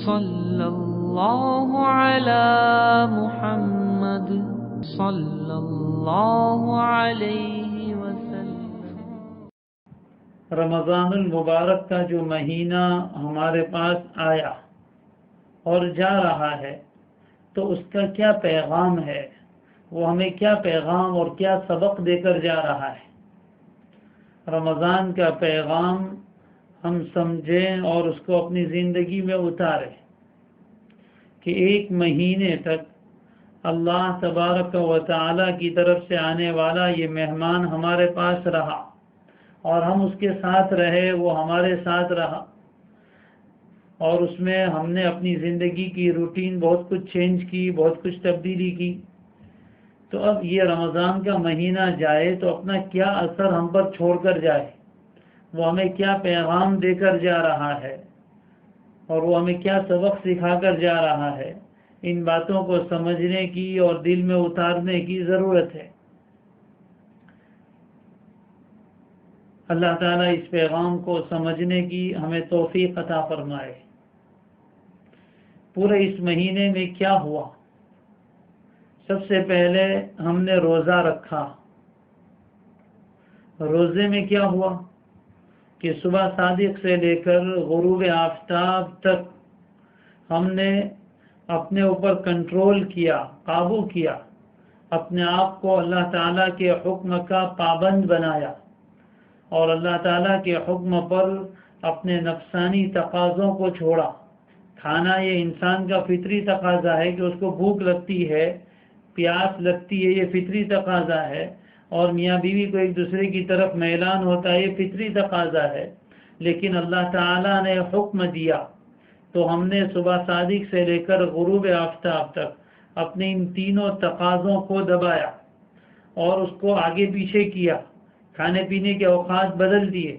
صلی اللہ علی محمد صلی اللہ علیہ وسلم۔ رمضان المبارک کا جو مہینہ ہمارے پاس آیا اور جا رہا ہے تو اس کا کیا پیغام ہے، وہ ہمیں کیا پیغام اور کیا سبق دے کر جا رہا ہے۔ رمضان کا پیغام ہم سمجھیں اور اس کو اپنی زندگی میں اتاریں کہ ایک مہینے تک اللہ تبارک و تعالی کی طرف سے آنے والا یہ مہمان ہمارے پاس رہا اور ہم اس کے ساتھ رہے، وہ ہمارے ساتھ رہا، اور اس میں ہم نے اپنی زندگی کی روٹین بہت کچھ چینج کی، بہت کچھ تبدیلی کی۔ تو اب یہ رمضان کا مہینہ جائے تو اپنا کیا اثر ہم پر چھوڑ کر جائے، وہ ہمیں کیا پیغام دے کر جا رہا ہے اور وہ ہمیں کیا سبق سکھا کر جا رہا ہے، ان باتوں کو سمجھنے کی اور دل میں اتارنے کی ضرورت ہے۔ اللہ تعالیٰ اس پیغام کو سمجھنے کی ہمیں توفیق عطا فرمائے۔ پورے اس مہینے میں کیا ہوا؟ سب سے پہلے ہم نے روزہ رکھا۔ روزے میں کیا ہوا کہ صبح صادق سے لے کر غروب آفتاب تک ہم نے اپنے اوپر کنٹرول کیا، قابو کیا، اپنے آپ کو اللہ تعالیٰ کے حکم کا پابند بنایا اور اللہ تعالیٰ کے حکم پر اپنے نفسانی تقاضوں کو چھوڑا۔ کھانا یہ انسان کا فطری تقاضا ہے کہ اس کو بھوک لگتی ہے، پیاس لگتی ہے، یہ فطری تقاضا ہے، اور میاں بیوی کو ایک دوسرے کی طرف میلان ہوتا ہے، یہ فطری تقاضا ہے۔ لیکن اللہ تعالیٰ نے حکم دیا تو ہم نے صبح صادق سے لے کر غروب آفتاب تک اپنے ان تینوں تقاضوں کو دبایا اور اس کو آگے پیچھے کیا، کھانے پینے کے اوقات بدل دیے۔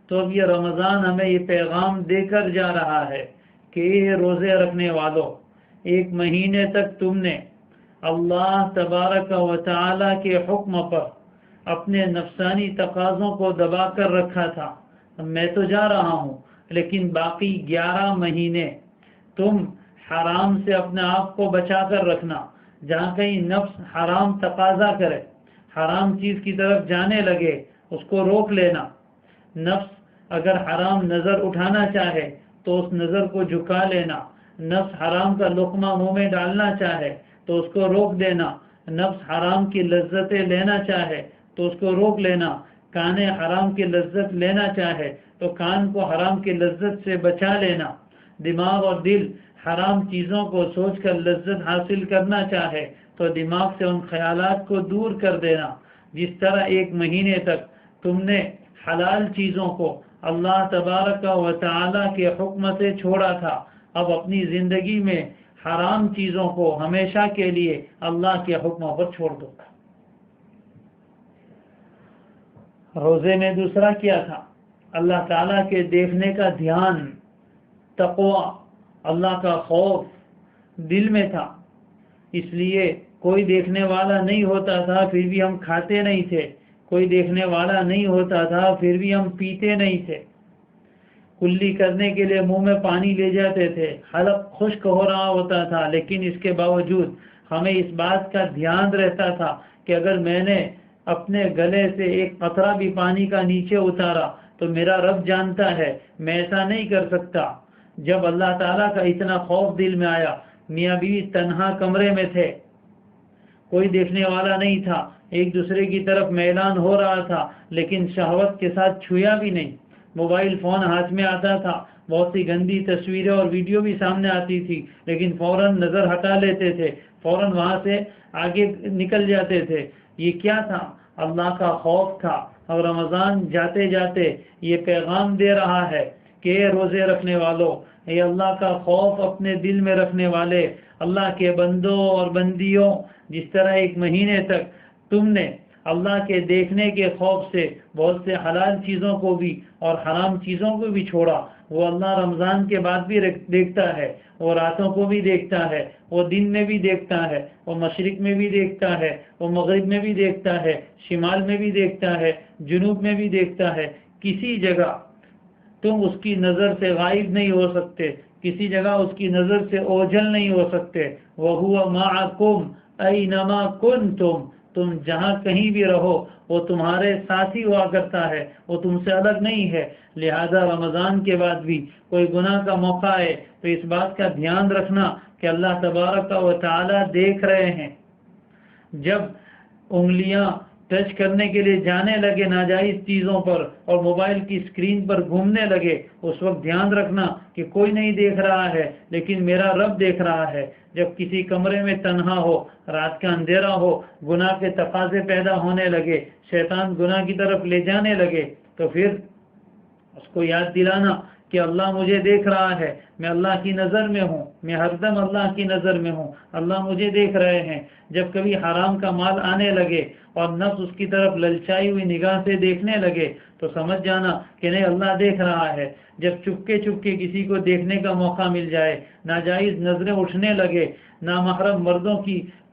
تو اب یہ رمضان ہمیں یہ پیغام دے کر جا رہا ہے کہ یہ روزے رکھنے والوں، ایک مہینے تک تم نے اللہ تبارک و تعالی کے حکم پر اپنے نفسانی تقاضوں کو دبا کر رکھا تھا۔ میں تو جا رہا ہوں، لیکن باقی 11 مہینے تم حرام سے اپنے آپ کو بچا کر رکھنا۔ جہاں کہیں نفس حرام تقاضا کرے، حرام چیز کی طرف جانے لگے، اس کو روک لینا۔ نفس اگر حرام نظر اٹھانا چاہے تو اس نظر کو جھکا لینا۔ نفس حرام کا لقمہ منہ میں ڈالنا چاہے تو اس کو روک دینا۔ نفس حرام کی لذتیں لینا چاہے تو اس کو روک لینا۔ کان حرام کی لذت لینا چاہے تو کان کو حرام کی لذت سے بچا لینا۔ دماغ اور دل حرام چیزوں کو سوچ کر لذت حاصل کرنا چاہے تو دماغ سے ان خیالات کو دور کر دینا۔ جس طرح ایک مہینے تک تم نے حلال چیزوں کو اللہ تبارک و تعالی کے حکم سے چھوڑا تھا، اب اپنی زندگی میں حرام چیزوں کو ہمیشہ کے لیے اللہ کے حکموں پر چھوڑ دو۔ روزے میں دوسرا کیا تھا؟ اللہ تعالیٰ کے دیکھنے کا دھیان، تقوی، اللہ کا خوف دل میں تھا۔ اس لیے کوئی دیکھنے والا نہیں ہوتا تھا پھر بھی ہم کھاتے نہیں تھے، کوئی دیکھنے والا نہیں ہوتا تھا پھر بھی ہم پیتے نہیں تھے، کلی کرنے کے لیے منہ میں پانی لے جاتے تھے، حلق خشک ہو رہا ہوتا تھا، لیکن اس کے باوجود ہمیں اس بات کا دھیان رہتا تھا کہ اگر میں نے اپنے گلے سے ایک قطرہ بھی پانی کا نیچے اتارا تو میرا رب جانتا ہے، میں ایسا نہیں کر سکتا۔ جب اللہ تعالیٰ کا اتنا خوف دل میں آیا، میاں بیوی تنہا کمرے میں تھے، کوئی دیکھنے والا نہیں تھا، ایک دوسرے کی طرف میلان ہو رہا تھا، لیکن شہوت کے ساتھ چھویا بھی نہیں۔ موبائل فون ہاتھ میں آتا تھا، بہت سی گندی تصویریں اور ویڈیو بھی سامنے آتی تھی، لیکن فوراً نظر ہٹا لیتے تھے، فوراً وہاں سے آگے نکل جاتے تھے۔ یہ کیا تھا؟ اللہ کا خوف تھا۔ اور رمضان جاتے جاتے یہ پیغام دے رہا ہے کہ روزے رکھنے والوں، یہ اللہ کا خوف اپنے دل میں رکھنے والے اللہ کے بندوں اور بندیوں، جس طرح ایک مہینے تک تم نے اللہ کے دیکھنے کے خوف سے بہت سے حلال چیزوں کو بھی اور حرام چیزوں کو بھی چھوڑا، وہ اللہ رمضان کے بعد بھی دیکھتا ہے، وہ راتوں کو بھی دیکھتا ہے، وہ دن میں بھی دیکھتا ہے، وہ مشرق میں بھی دیکھتا ہے، وہ مغرب میں بھی دیکھتا ہے، شمال میں بھی دیکھتا ہے، جنوب میں بھی دیکھتا ہے۔ کسی جگہ تم اس کی نظر سے غائب نہیں ہو سکتے، کسی جگہ اس کی نظر سے اوجھل نہیں ہو سکتے. وَهُوَ مَعَكُمْ أَيْنَمَا كُنْتُمْ، تم جہاں کہیں بھی رہو وہ تمہارے ساتھی ہوا کرتا ہے، وہ تم سے الگ نہیں ہے. لہذا رمضان کے بعد بھی کوئی گناہ کا موقع ہے تو اس بات کا دھیان رکھنا کہ اللہ تبارک و تعالی دیکھ رہے ہیں. جب انگلیاں ٹچ کرنے کے لیے جانے لگے ناجائز چیزوں پر اور موبائل کی اسکرین پر گھومنے لگے، اس وقت دھیان رکھنا کہ کوئی نہیں دیکھ رہا ہے لیکن میرا رب دیکھ رہا ہے. جب کسی کمرے میں تنہا ہو، رات کا اندھیرا ہو، گناہ کے تقاضے پیدا ہونے لگے، شیطان گناہ کی طرف لے جانے لگے، تو پھر اس کو یاد دلانا کہ اللہ مجھے دیکھ رہا ہے، میں اللہ کی نظر میں ہوں، میں ہر دم اللہ کی نظر میں ہوں، اللہ مجھے دیکھ رہے ہیں. جب کبھی حرام کا مال آنے لگے اور نفس اس کی طرف للچائی ہوئی نگاہ سے دیکھنے لگے تو سمجھ جانا کہ نہیں، اللہ دیکھ رہا ہے. جب چپکے چپکے کسی کو دیکھنے کا موقع مل جائے، ناجائز نظریں اٹھنے لگے، نامحرم مردوں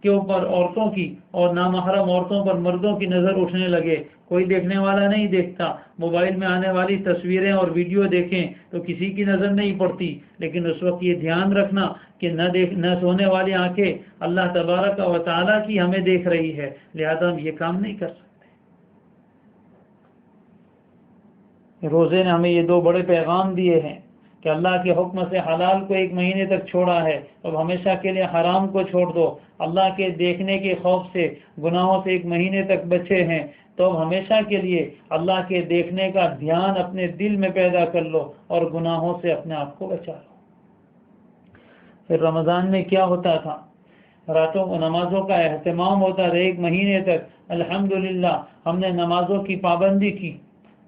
کے اوپر عورتوں کی اور نامحرم عورتوں پر مردوں کی نظر اٹھنے لگے، کوئی دیکھنے والا نہیں دیکھتا. موبائل میں آنے والی تصویریں اور ویڈیو دیکھیں تو کسی کی نظر نہیں پڑتی، لیکن اس وقت یہ دھیان رکھنا کہ نہ سونے والی آنکھیں اللہ تبارک و تعالیٰ کی ہمیں دیکھ رہی ہے، لہذا ہم یہ کام نہیں کر سکتے. روزے نے ہمیں یہ دو بڑے پیغام دیے ہیں کہ اللہ کے حکم سے حلال کو 1 مہینے تک چھوڑا ہے، اب ہمیشہ کے لیے حرام کو چھوڑ دو. اللہ کے دیکھنے کے خوف سے گناہوں سے 1 مہینے تک بچے ہیں تو اب ہمیشہ کے لیے اللہ کے دیکھنے کا دھیان اپنے دل میں پیدا کر لو اور گناہوں سے اپنے آپ کو بچا لو. پھر رمضان میں کیا ہوتا تھا؟ راتوں کو نمازوں کا اہتمام ہوتا تھا 1 مہینے تک. الحمدللہ ہم نے نمازوں کی پابندی کی،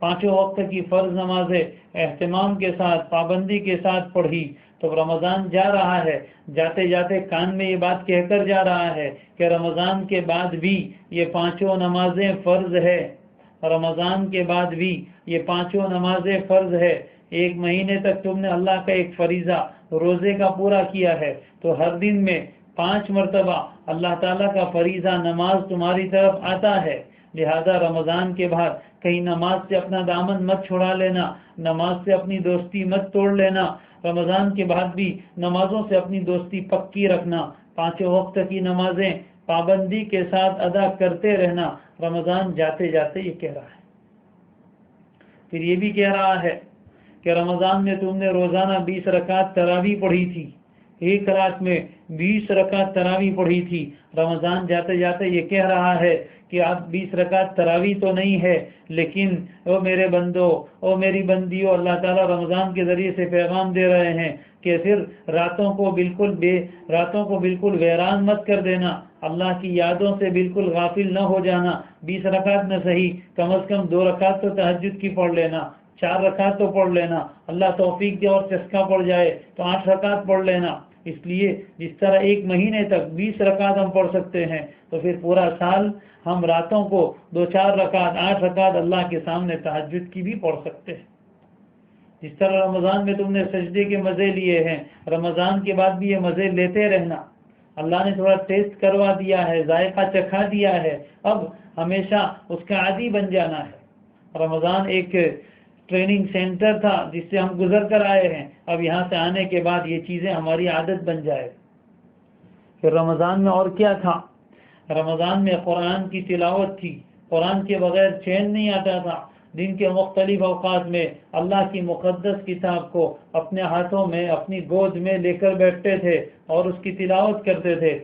5 وقت کی فرض نمازیں اہتمام کے ساتھ پابندی کے ساتھ پڑھی. تو رمضان جا رہا ہے، جاتے جاتے کان میں یہ بات کہہ کر جا رہا ہے کہ رمضان کے بعد بھی یہ 5 نمازیں فرض ہے، رمضان کے بعد بھی یہ 5 نمازیں فرض ہے. 1 مہینے تک تم نے اللہ کا ایک فریضہ روزے کا پورا کیا ہے تو ہر دن میں 5 مرتبہ اللہ تعالیٰ کا فریضہ نماز تمہاری طرف آتا ہے. لہذا رمضان کے بعد کہیں نماز سے اپنا دامن مت چھڑا لینا، نماز سے اپنی دوستی مت توڑ لینا. رمضان کے بعد بھی نمازوں سے اپنی دوستی پکی رکھنا، 5 وقت کی نمازیں پابندی کے ساتھ ادا کرتے رہنا. رمضان جاتے جاتے یہ کہہ رہا ہے. پھر یہ بھی کہہ رہا ہے کہ رمضان میں تم نے روزانہ 20 رکعت تراویح پڑھی تھی، 1 رات میں 20 رکعت تراویح پڑھی تھی. رمضان جاتے جاتے یہ کہہ رہا ہے کہ آپ 20 رکعت تراویح تو نہیں ہے، لیکن او میرے بندو، او میری بندیوں، اللہ تعالیٰ رمضان کے ذریعے سے پیغام دے رہے ہیں کہ پھر راتوں کو بالکل ویران مت کر دینا، اللہ کی یادوں سے بالکل غافل نہ ہو جانا. 20 رکعت نہ صحیح، کم از کم 2 رکعت تو تہجد کی پڑھ لینا، 4 رکعت تو پڑھ لینا، اللہ توفیق دے اور چسکا پڑ جائے تو 8 رکعت پڑھ لینا. اس لیے جس طرح 1 مہینے تک 20 رکعت ہم پڑھ سکتے ہیں تو پھر پورا سال ہم راتوں کو 2-4 رکعت 8 رکعت اللہ کے سامنے تہجد کی بھی پڑھ سکتے ہیں. جس طرح رمضان میں تم نے سجدے کے مزے لیے ہیں، رمضان کے بعد بھی یہ مزے لیتے رہنا. اللہ نے تھوڑا ٹیسٹ کروا دیا ہے، ذائقہ چکھا دیا ہے، اب ہمیشہ اس کا عادی بن جانا ہے. رمضان ایک ٹریننگ سینٹر تھا جس سے ہم گزر کر آئے ہیں، اب یہاں سے آنے کے بعد یہ چیزیں ہماری عادت بن جائے. پھر رمضان میں اور کیا تھا؟ رمضان میں قرآن کی تلاوت تھی، قرآن کے بغیر چین نہیں آتا تھا. دن کے مختلف اوقات میں اللہ کی مقدس کتاب کو اپنے ہاتھوں میں اپنی گود میں لے کر بیٹھتے تھے اور اس کی تلاوت کرتے تھے.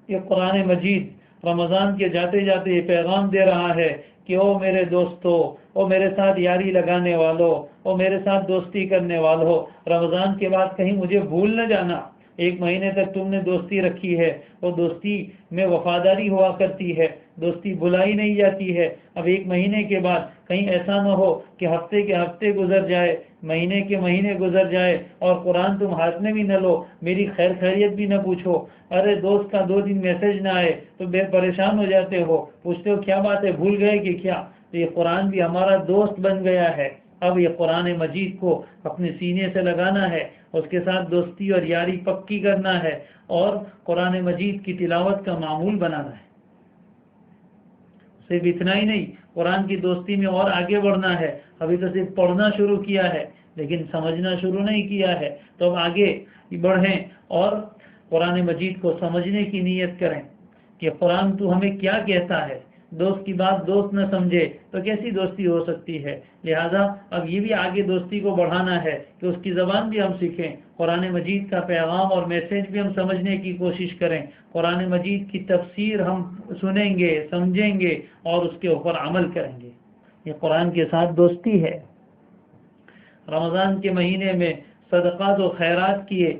یہ قرآن مجید رمضان کے جاتے جاتے یہ پیغام دے رہا ہے کہ او میرے دوستو، او میرے ساتھ یاری لگانے والو، او میرے ساتھ دوستی کرنے والو، رمضان کے بعد کہیں مجھے بھول نہ جانا. 1 مہینے تک تم نے دوستی رکھی ہے، وہ دوستی میں وفاداری ہوا کرتی ہے، دوستی بھلائی نہیں جاتی ہے. اب 1 مہینے کے بعد کہیں ایسا نہ ہو کہ ہفتے کے ہفتے گزر جائے، مہینے کے مہینے گزر جائے اور قرآن تم ہاتھ میں بھی نہ لو، میری خیر خیریت بھی نہ پوچھو. ارے دوست کا 2 دن میسج نہ آئے تو بے پریشان ہو جاتے ہو، پوچھتے ہو کیا بات ہے، بھول گئے کہ کیا؟ تو یہ قرآن بھی ہمارا دوست بن گیا ہے. اب یہ قرآن مجید کو اپنے سینے سے لگانا ہے، اس کے ساتھ دوستی اور یاری پکی کرنا ہے اور قرآن مجید کی تلاوت کا معمول بنانا ہے. صرف اتنا ہی نہیں، قرآن کی دوستی میں اور آگے بڑھنا ہے. ابھی تو صرف پڑھنا شروع کیا ہے، لیکن سمجھنا شروع نہیں کیا ہے، تو اب آگے بڑھیں اور قرآن مجید کو سمجھنے کی نیت کریں کہ قرآن تو ہمیں کیا کہتا ہے۔ دوست کی بات دوست نہ سمجھے تو کیسی دوستی ہو سکتی ہے؟ لہذا اب یہ بھی آگے دوستی کو بڑھانا ہے کہ اس کی زبان بھی ہم سیکھیں، قرآن مجید کا پیغام اور میسیج بھی ہم سمجھنے کی کوشش کریں، قرآن مجید کی تفسیر ہم سنیں گے، سمجھیں گے اور اس کے اوپر عمل کریں گے۔ یہ قرآن کے ساتھ دوستی ہے۔ رمضان کے مہینے میں صدقات و خیرات کیے،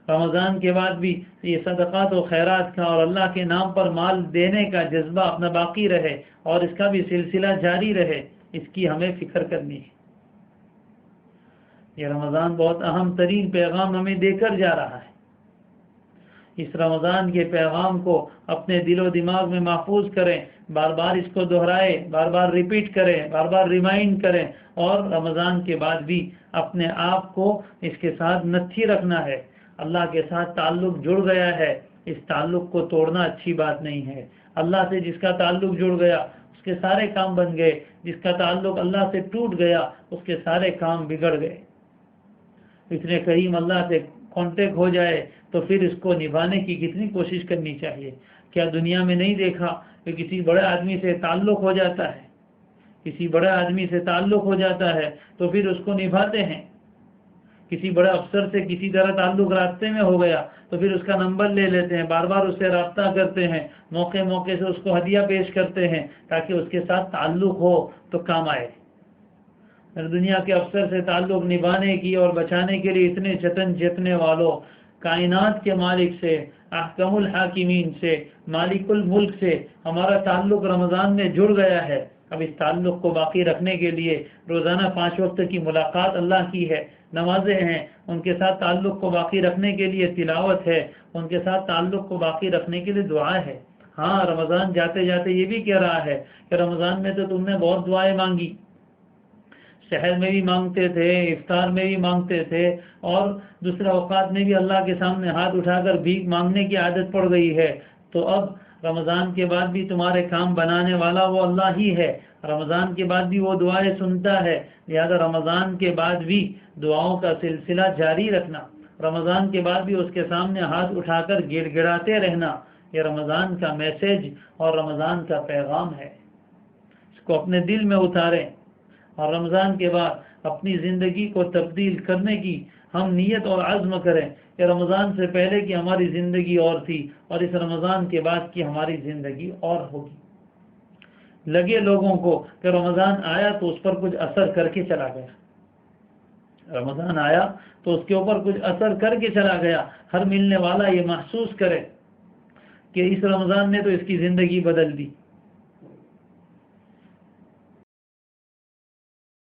رمضان کے بعد بھی یہ صدقات و خیرات کا اور اللہ کے نام پر مال دینے کا جذبہ اپنا باقی رہے اور اس کا بھی سلسلہ جاری رہے، اس کی ہمیں فکر کرنی ہے۔ یہ رمضان بہت اہم ترین پیغام ہمیں دے کر جا رہا ہے۔ اس رمضان کے پیغام کو اپنے دل و دماغ میں محفوظ کریں، بار بار اس کو دہرائیں، بار بار ریپیٹ کریں، بار بار ریمائنڈ کریں، اور رمضان کے بعد بھی اپنے آپ کو اس کے ساتھ نتھی رکھنا ہے۔ اللہ کے ساتھ تعلق جڑ گیا ہے، اس تعلق کو توڑنا اچھی بات نہیں ہے۔ اللہ سے جس کا تعلق جڑ گیا اس کے سارے کام بن گئے، جس کا تعلق اللہ سے ٹوٹ گیا اس کے سارے کام بگڑ گئے۔ اتنے کریم اللہ سے کانٹیکٹ ہو جائے تو پھر اس کو نبھانے کی کتنی کوشش کرنی چاہیے۔ کیا دنیا میں نہیں دیکھا کہ کسی بڑے آدمی سے تعلق ہو جاتا ہے، کسی بڑے آدمی سے تعلق ہو جاتا ہے تو پھر اس کو نبھاتے ہیں۔ کسی بڑے افسر سے کسی طرح تعلق راستے میں ہو گیا تو پھر اس کا نمبر لے لیتے ہیں، بار بار اس سے رابطہ کرتے ہیں، موقع موقع سے اس کو ہدیہ پیش کرتے ہیں تاکہ اس کے ساتھ تعلق ہو تو کام آئے۔ دنیا کے افسر سے تعلق نبھانے کی اور بچانے کے لیے اتنے جتن جتنے والوں، کائنات کے مالک سے، احکم الحاکمین سے، مالک الملک سے ہمارا تعلق رمضان میں جڑ گیا ہے۔ اب اس تعلق کو باقی رکھنے کے لیے روزانہ 5 وقت کی ملاقات اللہ کی ہے، نمازیں ہیں، ان کے ساتھ تعلق کو باقی رکھنے کے لیے تلاوت ہے، ان کے ساتھ تعلق کو باقی رکھنے کے لیے دعا ہے۔ ہاں، رمضان جاتے جاتے یہ بھی کہہ رہا ہے کہ رمضان میں تو تم نے بہت دعائیں مانگی، سحر میں بھی مانگتے تھے، افطار میں بھی مانگتے تھے، اور دوسرے اوقات میں بھی اللہ کے سامنے ہاتھ اٹھا کر بھیک مانگنے کی عادت پڑ گئی ہے۔ تو اب رمضان کے بعد بھی تمہارے کام بنانے والا وہ اللہ ہی ہے، رمضان کے بعد بھی وہ دعائیں سنتا ہے، لہذا رمضان کے بعد بھی دعاؤں کا سلسلہ جاری رکھنا، رمضان کے بعد بھی اس کے سامنے ہاتھ اٹھا کر گڑ گڑاتے رہنا، یہ رمضان کا میسیج اور رمضان کا پیغام ہے۔ اس کو اپنے دل میں اتاریں اور رمضان کے بعد اپنی زندگی کو تبدیل کرنے کی ہم نیت اور عزم کریں کہ رمضان سے پہلے کی ہماری زندگی اور تھی اور اس رمضان کے بعد کی ہماری زندگی اور ہوگی۔ لگے لوگوں کو کہ رمضان آیا تو اس پر کچھ اثر کر کے چلا گیا، رمضان آیا تو اس کے اوپر کچھ اثر کر کے چلا گیا، ہر ملنے والا یہ محسوس کرے کہ اس رمضان نے تو اس کی زندگی بدل دی۔